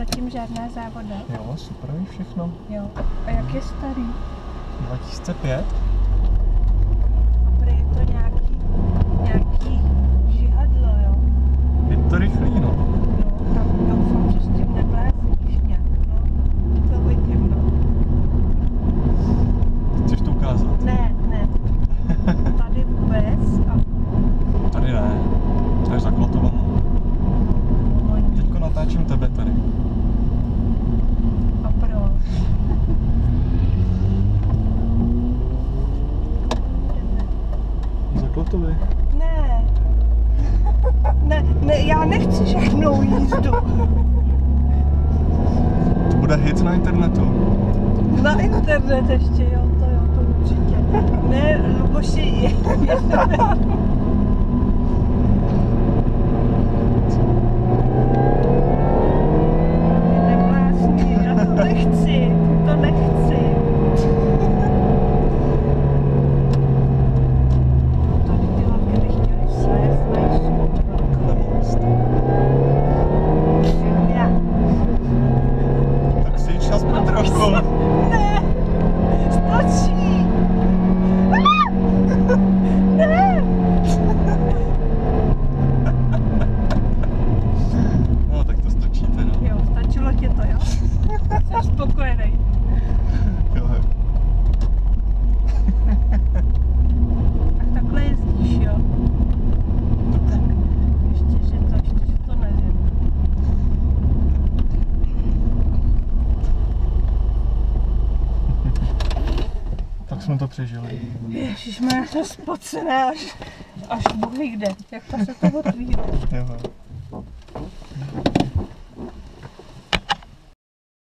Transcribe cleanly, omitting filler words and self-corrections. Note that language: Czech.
zatím žádná závoda. Jo, super, všechno. Jo. A jak je starý? 2005? A prý je to nějaký žihadlo, jo? Je to rychlý, no. No, tak doufám, že s tím neblázníš nějak, no. To vidím, no. Chceš to ukázat? Ne. Tady vůbec a... Tady ne. To je zaklatované. Teďko natáčím tebe tady. A proč? Zaklatovej. Ne, já nechci žádnou jízdu. To bude hit na internetu. Na internet ještě, jo, to určitě. Ne, Luboši, neblázni, já to nechci. Tady ty lavky by chtěli svést, nejsou. Tak si čas pro trochu. Ne, stačí. Ne. No, tak to stačí teda. Jo, stačilo tě to, jo? Jsi spokojený. Jo. Tak takhle jezdíš, jo? Tak, ještě, že to nevím. Tak jsme to přežili. Ježišmarja, to spocené až Bůh ví kde. Jak to se to otvírá. Jo.